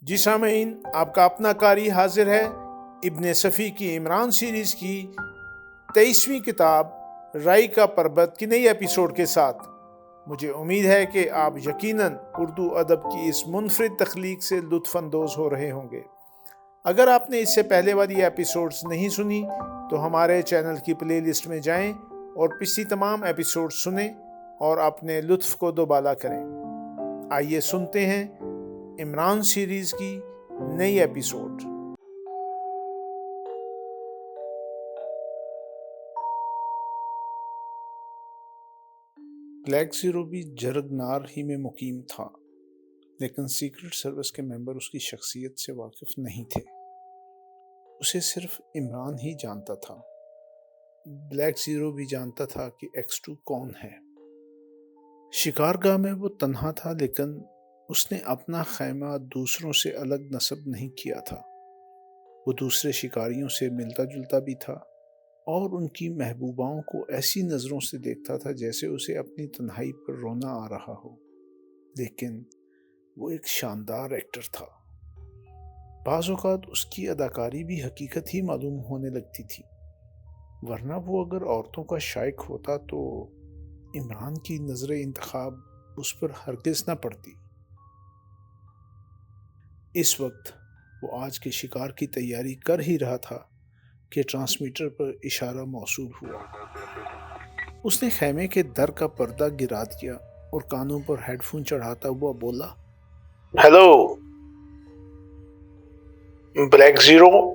جی سامعین، آپ کا اپنا قاری حاضر ہے ابن صفی کی عمران سیریز کی 23ویں کتاب رائی کا پربت کی نئی ایپیسوڈ کے ساتھ۔ مجھے امید ہے کہ آپ یقیناً اردو ادب کی اس منفرد تخلیق سے لطف اندوز ہو رہے ہوں گے۔ اگر آپ نے اس سے پہلے والی ایپیسوڈز نہیں سنی تو ہمارے چینل کی پلے لسٹ میں جائیں اور پچھلی تمام ایپیسوڈ سنیں اور اپنے لطف کو دوبالا کریں۔ آئیے سنتے ہیں عمران سیریز کی نئی ایپیسوڈ۔ بلیک زیرو بھی جرگنار ہی میں مقیم تھا، لیکن سیکرٹ سروس کے ممبر اس کی شخصیت سے واقف نہیں تھے۔ اسے صرف عمران ہی جانتا تھا۔ بلیک زیرو بھی جانتا تھا کہ X2 کون ہے۔ شکارگاہ میں وہ تنہا تھا، لیکن اس نے اپنا خیمہ دوسروں سے الگ نصب نہیں کیا تھا۔ وہ دوسرے شکاریوں سے ملتا جلتا بھی تھا اور ان کی محبوباؤں کو ایسی نظروں سے دیکھتا تھا جیسے اسے اپنی تنہائی پر رونا آ رہا ہو۔ لیکن وہ ایک شاندار ایکٹر تھا۔ بعض اوقات اس کی اداکاری بھی حقیقت ہی معلوم ہونے لگتی تھی، ورنہ وہ اگر عورتوں کا شائق ہوتا تو عمران کی نظر انتخاب اس پر ہرگز نہ پڑتی۔ اس وقت وہ آج کے شکار کی تیاری کر ہی رہا تھا کہ ٹرانسمیٹر پر اشارہ موصول ہوا۔ اس نے خیمے کے در کا پردہ گرا دیا اور کانوں پر ہیڈ فون چڑھاتا ہوا بولا، ہیلو بلیک زیرو۔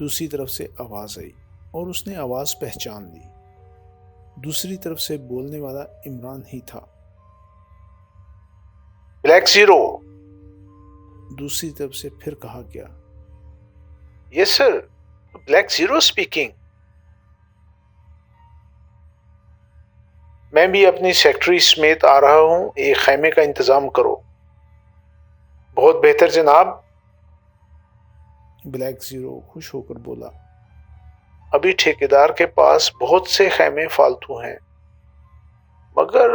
دوسری طرف سے آواز آئی اور اس نے آواز پہچان لی۔ دوسری طرف سے بولنے والا عمران ہی تھا۔ Black zero. دوسری طرف سے پھر کہا گیا، یس سر، بلیک زیرو اسپیکنگ۔ میں بھی اپنی سیکٹری سمیت آ رہا ہوں، ایک خیمے کا انتظام کرو۔ بہت بہتر جناب۔ بلیک زیرو خوش ہو کر بولا، ابھی ٹھیکیدار کے پاس بہت سے خیمے فالتو ہیں، مگر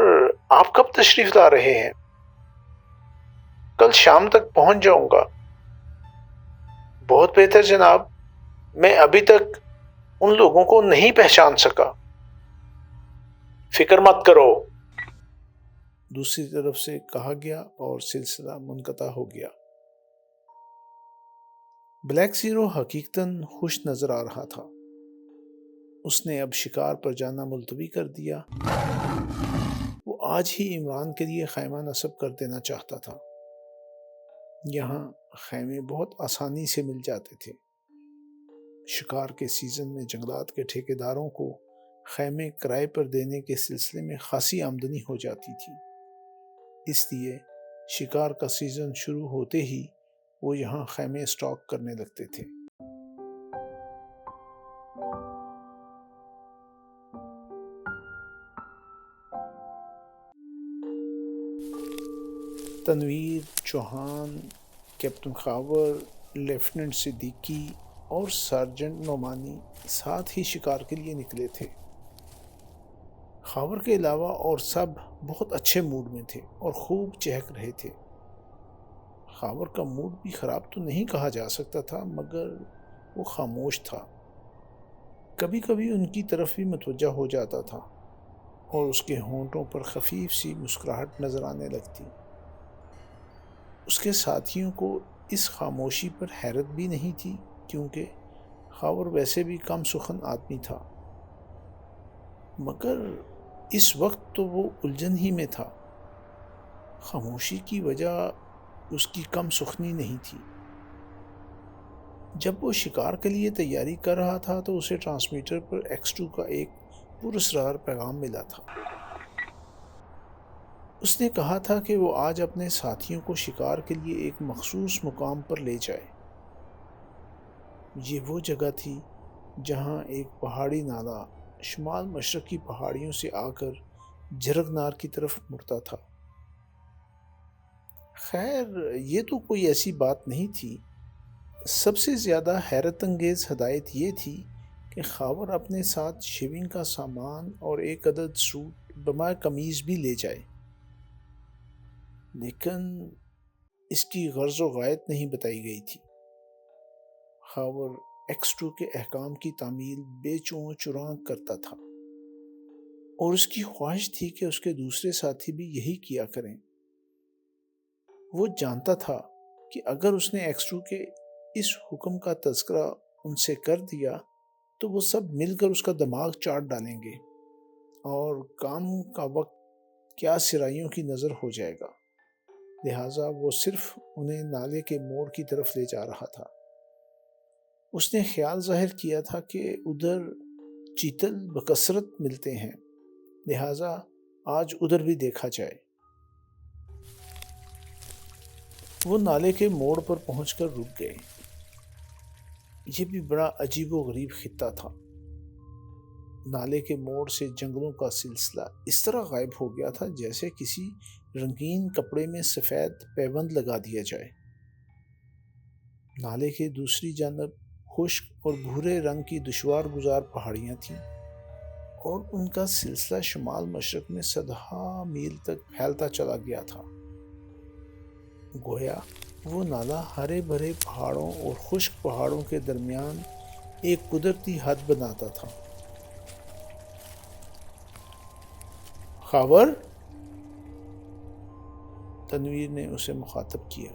آپ کب تشریف لا رہے ہیں؟ کل شام تک پہنچ جاؤں گا۔ بہت بہتر جناب، میں ابھی تک ان لوگوں کو نہیں پہچان سکا۔ فکر مت کرو۔ دوسری طرف سے کہا گیا اور سلسلہ منقطع ہو گیا۔ بلیک زیرو حقیقتاً خوش نظر آ رہا تھا۔ اس نے اب شکار پر جانا ملتوی کر دیا۔ وہ آج ہی عمران کے لیے خیمہ نصب کر دینا چاہتا تھا۔ یہاں خیمے بہت آسانی سے مل جاتے تھے۔ شکار کے سیزن میں جنگلات کے ٹھیکیداروں کو خیمے کرائے پر دینے کے سلسلے میں خاصی آمدنی ہو جاتی تھی، اس لیے شکار کا سیزن شروع ہوتے ہی وہ یہاں خیمے اسٹاک کرنے لگتے تھے۔ تنویر، چوہان، کیپٹن خاور، لیفٹیننٹ صدیقی اور سارجنٹ نعمانی ساتھ ہی شکار کے لیے نکلے تھے۔ خاور کے علاوہ اور سب بہت اچھے موڈ میں تھے اور خوب چہک رہے تھے۔ خاور کا موڈ بھی خراب تو نہیں کہا جا سکتا تھا، مگر وہ خاموش تھا۔ کبھی کبھی ان کی طرف بھی متوجہ ہو جاتا تھا اور اس کے ہونٹوں پر خفیف سی مسکراہٹ نظر آنے لگتی۔ اس کے ساتھیوں کو اس خاموشی پر حیرت بھی نہیں تھی، کیونکہ خاور ویسے بھی کم سخن آدمی تھا، مگر اس وقت تو وہ الجھن ہی میں تھا۔ خاموشی کی وجہ اس کی کم سخنی نہیں تھی۔ جب وہ شکار کے لیے تیاری کر رہا تھا تو اسے ٹرانسمیٹر پر X2 کا ایک پراسرار پیغام ملا تھا۔ اس نے کہا تھا کہ وہ آج اپنے ساتھیوں کو شکار کے لیے ایک مخصوص مقام پر لے جائے۔ یہ وہ جگہ تھی جہاں ایک پہاڑی نالا شمال مشرقی پہاڑیوں سے آ کر جرگنار کی طرف مڑتا تھا۔ خیر، یہ تو کوئی ایسی بات نہیں تھی۔ سب سے زیادہ حیرت انگیز ہدایت یہ تھی کہ خاور اپنے ساتھ شیونگ کا سامان اور ایک عدد سوٹ بمائے قمیض بھی لے جائے۔ لیکن اس کی غرض و غایت نہیں بتائی گئی تھی۔ خاور ایکسٹرو کے احکام کی تعمیل بے چون چراغ کرتا تھا اور اس کی خواہش تھی کہ اس کے دوسرے ساتھی بھی یہی کیا کریں۔ وہ جانتا تھا کہ اگر اس نے ایکسٹرو کے اس حکم کا تذکرہ ان سے کر دیا تو وہ سب مل کر اس کا دماغ چاٹ ڈالیں گے اور کام کا وقت کیا سرائیوں کی نظر ہو جائے گا۔ لہٰذا وہ صرف انہیں نالے کے موڑ کی طرف لے جا رہا تھا۔ اس نے خیال ظاہر کیا تھا کہ ادھر چیتل بکثرت ملتے ہیں، لہٰذا آج ادھر بھی دیکھا جائے۔ وہ نالے کے موڑ پر پہنچ کر رک گئے۔ یہ بھی بڑا عجیب و غریب خطہ تھا۔ نالے کے موڑ سے جنگلوں کا سلسلہ اس طرح غائب ہو گیا تھا جیسے کسی رنگین کپڑے میں سفید پیوند لگا دیا جائے۔ نالے کے دوسری جانب خشک اور بھورے رنگ کی دشوار گزار پہاڑیاں تھیں اور ان کا سلسلہ شمال مشرق میں صدہا میل تک پھیلتا چلا گیا تھا۔ گویا وہ نالا ہرے بھرے پہاڑوں اور خشک پہاڑوں کے درمیان ایک قدرتی حد بناتا تھا۔ خاور، تنویر نے اسے مخاطب کیا،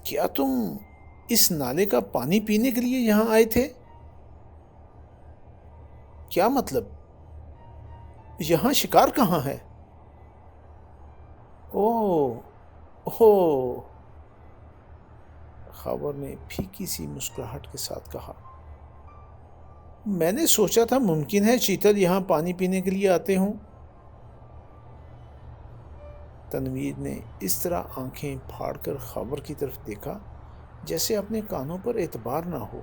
کیا تم اس نالے کا پانی پینے کے لیے یہاں آئے تھے؟ کیا مطلب؟ یہاں شکار کہاں ہے؟ اوہ، خاور نے پھیکی سی مسکراہٹ کے ساتھ کہا، میں نے سوچا تھا ممکن ہے چیتل یہاں پانی پینے کے لیے آتے ہوں۔ تنویر نے اس طرح آنکھیں پھاڑ کر خاور کی طرف دیکھا جیسے اپنے کانوں پر اعتبار نہ ہو،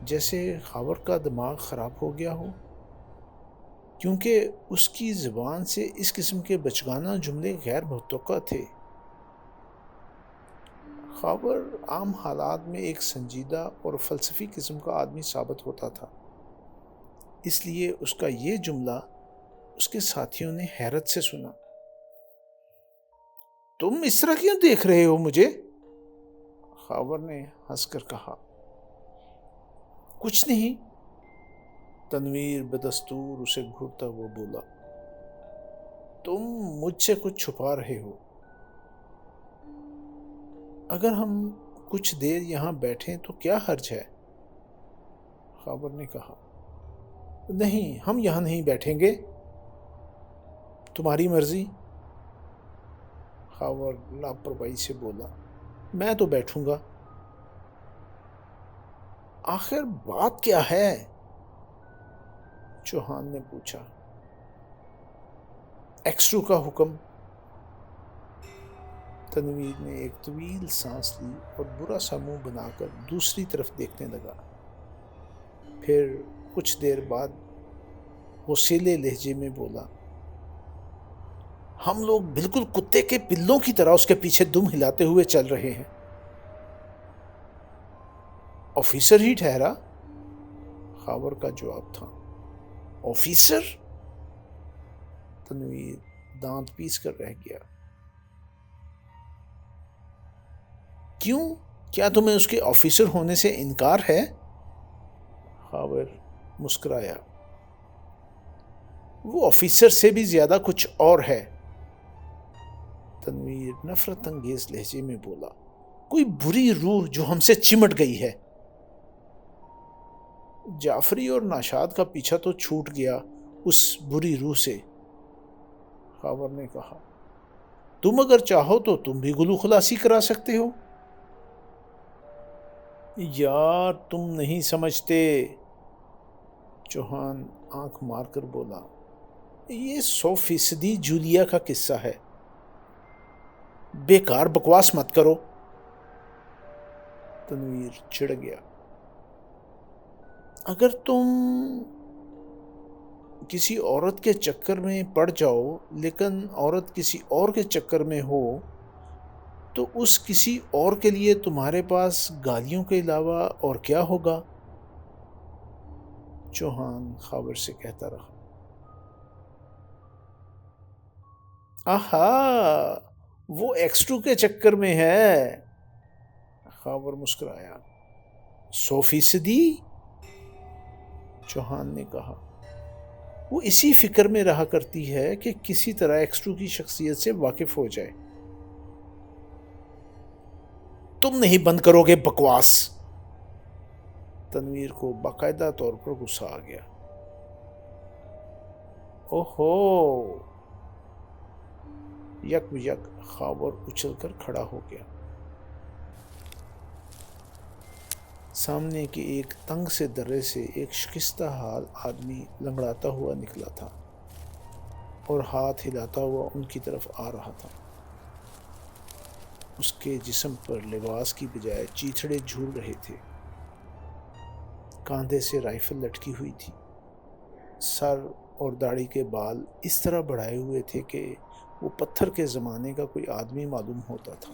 جیسے خاور کا دماغ خراب ہو گیا ہو، کیونکہ اس کی زبان سے اس قسم کے بچگانہ جملے غیر متوقع تھے۔ خاور عام حالات میں ایک سنجیدہ اور فلسفی قسم کا آدمی ثابت ہوتا تھا، اس لیے اس کا یہ جملہ اس کے ساتھیوں نے حیرت سے سنا۔ تم اس طرح کیوں دیکھ رہے ہو مجھے؟ خاور نے ہنس کر کہا۔ کچھ نہیں، تنویر بدستور اسے گھورتا ہوا بولا، تم مجھ سے کچھ چھپا رہے ہو۔ اگر ہم کچھ دیر یہاں بیٹھیں تو کیا حرج ہے؟ خاور نے کہا۔ نہیں، ہم یہاں نہیں بیٹھیں گے، تمہاری مرضی۔ خاور لاپرواہی سے بولا، میں تو بیٹھوں گا۔ آخر بات کیا ہے؟ چوہان نے پوچھا۔ ایکسٹرو کا حکم۔ تنویر نے ایک طویل سانس لی اور برا سا منہ بنا کر دوسری طرف دیکھنے لگا۔ پھر کچھ دیر بعد غصیلے لہجے میں بولا، ہم لوگ بالکل کتے کے پلوں کی طرح اس کے پیچھے دم ہلاتے ہوئے چل رہے ہیں۔ آفیسر ہی ٹھہرا، خاور کا جواب تھا۔ آفیسر؟ تنویر دانت پیس کر رہ گیا۔ کیوں؟ کیا تمہیں اس کے آفیسر ہونے سے انکار ہے؟ خاور مسکرایا۔ وہ آفیسر سے بھی زیادہ کچھ اور ہے، تنویر نفرت انگیز لہجے میں بولا، کوئی بری روح جو ہم سے چمٹ گئی ہے۔ جعفری اور ناشاد کا پیچھا تو چھوٹ گیا اس بری روح سے، خاور نے کہا۔ تم اگر چاہو تو تم بھی گلو خلاصی کرا سکتے ہو۔ یار تم نہیں سمجھتے، چوہان آنکھ مار کر بولا، یہ 100% جولیا کا قصہ ہے، بیکار بکواس مت کرو۔ تنویر چڑ گیا۔ اگر تم کسی عورت کے چکر میں پڑ جاؤ لیکن عورت کسی اور کے چکر میں ہو تو اس کسی اور کے لیے تمہارے پاس گالیوں کے علاوہ اور کیا ہوگا؟ چوہان خاور سے کہتا رہا۔ آہا، وہ ایکسٹرو کے چکر میں ہے۔ خاور مسکرایا۔ 100%؟ چوہان نے کہا۔ وہ اسی فکر میں رہا کرتی ہے کہ کسی طرح ایکسٹرو کی شخصیت سے واقف ہو جائے۔ تم نہیں بند کرو گے بکواس؟ تنویر کو باقاعدہ طور پر غصہ آ گیا۔ اوہو! یک خاور اچھل کر کھڑا ہو گیا۔ سامنے کے ایک تنگ سے درے سے ایک شکستہ حال آدمی لنگڑاتا ہوا نکلا تھا اور ہاتھ ہلاتا ہوا ان کی طرف آ رہا تھا۔ اس کے جسم پر لباس کی بجائے چیتھڑے جھول رہے تھے۔ کاندھے سے رائفل لٹکی ہوئی تھی۔ سر اور داڑھی کے بال اس طرح بڑھائے ہوئے تھے کہ وہ پتھر کے زمانے کا کوئی آدمی معلوم ہوتا تھا۔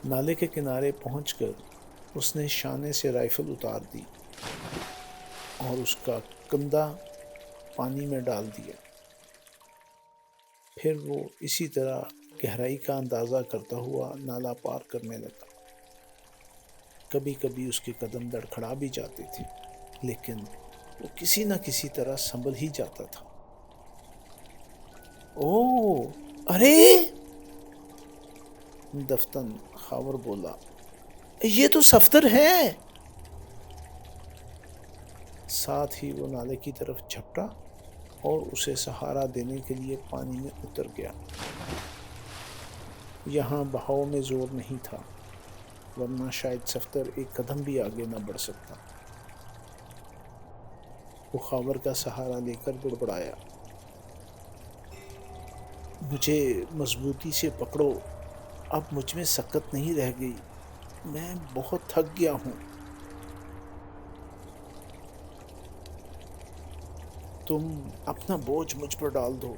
نالے کے کنارے پہنچ کر اس نے شانے سے رائفل اتار دی اور اس کا کندھا پانی میں ڈال دیا۔ پھر وہ اسی طرح گہرائی کا اندازہ کرتا ہوا نالا پار کرنے لگا۔ کبھی کبھی اس کے قدم دڑکھڑا بھی جاتے تھے، لیکن وہ کسی نہ کسی طرح سنبھل ہی جاتا تھا۔ اوہ! ارے! دفتن خاور بولا، یہ تو صفدر ہے۔ ساتھ ہی وہ نالے کی طرف جھپٹا اور اسے سہارا دینے کے لیے پانی میں اتر گیا۔ یہاں بہاؤ میں زور نہیں تھا، ورنہ شاید صفدر ایک قدم بھی آگے نہ بڑھ سکتا۔ وہ خاور کا سہارا لے کر بڑبڑایا، مجھے مضبوطی سے پکڑو، اب مجھ میں سکت نہیں رہ گئی، میں بہت تھک گیا ہوں۔ تم اپنا بوجھ مجھ پر ڈال دو،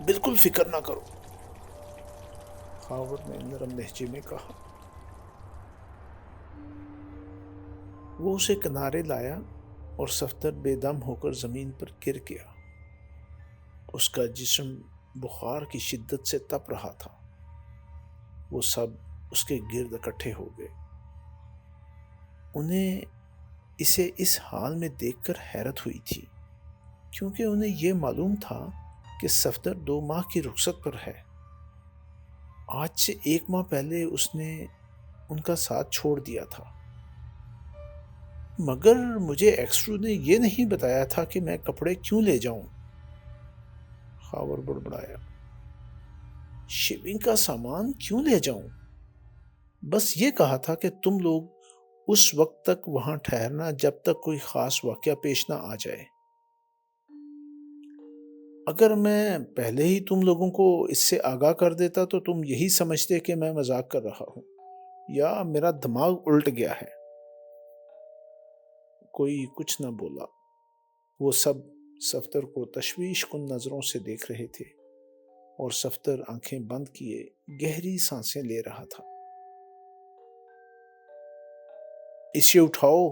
بالکل فکر نہ کرو، خاور نے نرم لہجے میں کہا۔ وہ اسے کنارے لایا اور صفدر بے دم ہو کر زمین پر گر گیا۔ اس کا جسم بخار کی شدت سے تپ رہا تھا۔ وہ سب اس کے گرد اکٹھے ہو گئے۔ انہیں اسے اس حال میں دیکھ کر حیرت ہوئی تھی، کیونکہ انہیں یہ معلوم تھا کہ صفدر 2 ماہ کی رخصت پر ہے۔ آج سے 1 ماہ پہلے اس نے ان کا ساتھ چھوڑ دیا تھا۔ مگر مجھے ایکسٹرو نے یہ نہیں بتایا تھا کہ میں کپڑے کیوں لے جاؤں، خاور بڑبڑایا۔ شیونگ کا سامان کیوں لے جاؤں؟ بس یہ کہا تھا کہ تم لوگ اس وقت تک وہاں ٹھہرنا جب تک کوئی خاص واقعہ پیش نہ آ جائے۔ اگر میں پہلے ہی تم لوگوں کو اس سے آگاہ کر دیتا تو تم یہی سمجھتے کہ میں مذاق کر رہا ہوں یا میرا دماغ الٹ گیا ہے۔ کوئی کچھ نہ بولا۔ وہ سب صفدر کو تشویش کن نظروں سے دیکھ رہے تھے اور صفدر آنکھیں بند کیے گہری سانسیں لے رہا تھا۔ اسے اٹھاؤ،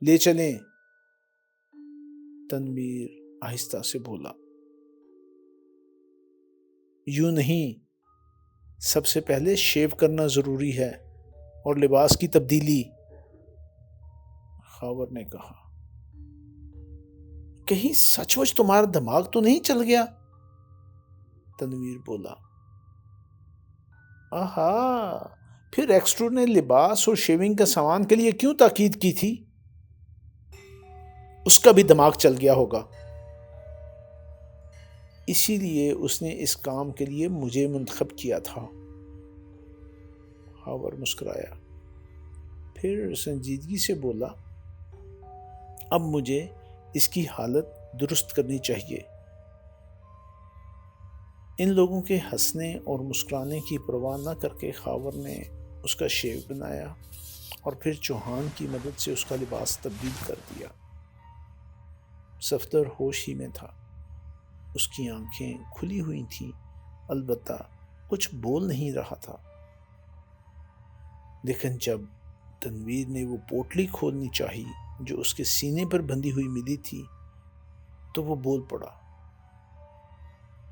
لے چلیں، تنویر آہستہ سے بولا۔ یوں نہیں، سب سے پہلے شیو کرنا ضروری ہے اور لباس کی تبدیلی، خاور نے کہا۔ کہیں سچ مچ تمہارا دماغ تو نہیں چل گیا؟ تنویر بولا۔ آہا، پھر ایکسٹرو نے لباس اور شیونگ کا سامان کے لیے کیوں تاکید کی تھی؟ اس کا بھی دماغ چل گیا ہوگا، اسی لیے اس نے اس کام کے لیے مجھے منتخب کیا تھا، خاور مسکرایا۔ پھر سنجیدگی سے بولا، اب مجھے اس کی حالت درست کرنی چاہیے۔ ان لوگوں کے ہنسنے اور مسکرانے کی پرواہ نہ کر کے خاور نے اس کا شیو بنایا اور پھر چوہان کی مدد سے اس کا لباس تبدیل کر دیا۔ صفدر ہوش ہی میں تھا، اس کی آنکھیں کھلی ہوئی تھیں، البتہ کچھ بول نہیں رہا تھا۔ لیکن جب تنویر نے وہ پوٹلی کھولنی چاہی جو اس کے سینے پر بندھی ہوئی ملی تھی تو وہ بول پڑا،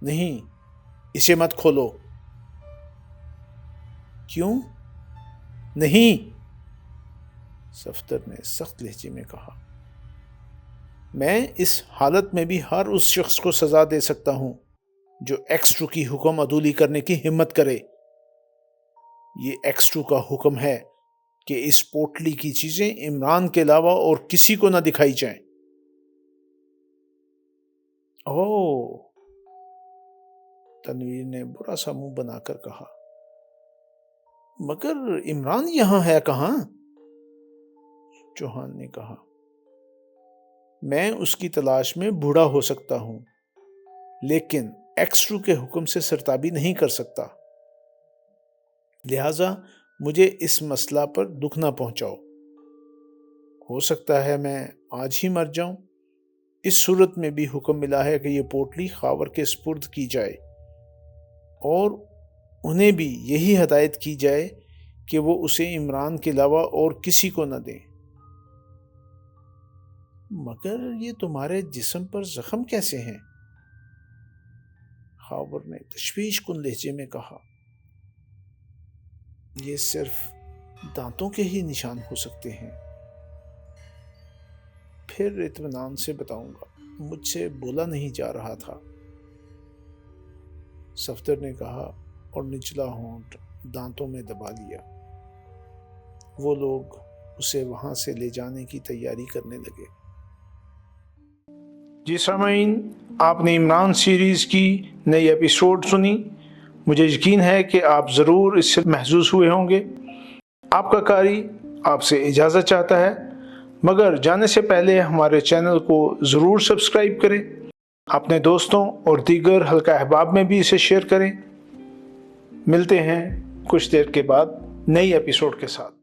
نہیں، اسے مت کھولو۔ کیوں؟ نہیں، صفدر نے سخت لہجے میں کہا۔ میں اس حالت میں بھی ہر اس شخص کو سزا دے سکتا ہوں جو ایکس2 کی حکم عدولی کرنے کی ہمت کرے۔ یہ ایکس2 کا حکم ہے کہ اس پوٹلی کی چیزیں عمران کے علاوہ اور کسی کو نہ دکھائی جائیں۔ اوہ، تنویر نے برا سا منہ بنا کر کہا۔ مگر عمران یہاں ہے کہاں؟ چوہان نے کہا۔ میں اس کی تلاش میں بوڑھا ہو سکتا ہوں، لیکن ایکس2 کے حکم سے سرتابی نہیں کر سکتا، لہذا مجھے اس مسئلہ پر دکھ نہ پہنچاؤ۔ ہو سکتا ہے میں آج ہی مر جاؤں۔ اس صورت میں بھی حکم ملا ہے کہ یہ پوٹلی خاور کے سپرد کی جائے اور انہیں بھی یہی ہدایت کی جائے کہ وہ اسے عمران کے علاوہ اور کسی کو نہ دیں۔ مگر یہ تمہارے جسم پر زخم کیسے ہیں؟ خاور نے تشویش کن لہجے میں کہا۔ یہ صرف دانتوں کے ہی نشان ہو سکتے ہیں۔ پھر اطمینان سے بتاؤں گا، مجھ سے بولا نہیں جا رہا تھا، صفدر نے کہا اور نچلا ہونٹ دانتوں میں دبا لیا۔ وہ لوگ اسے وہاں سے لے جانے کی تیاری کرنے لگے۔ جی سامعین، آپ نے عمران سیریز کی نئی ایپیسوڈ سنی۔ مجھے یقین ہے کہ آپ ضرور اس سے محظوظ ہوئے ہوں گے۔ آپ کا قاری آپ سے اجازت چاہتا ہے، مگر جانے سے پہلے ہمارے چینل کو ضرور سبسکرائب کریں، اپنے دوستوں اور دیگر حلقہ احباب میں بھی اسے شیئر کریں۔ ملتے ہیں کچھ دیر کے بعد نئی ایپیسوڈ کے ساتھ۔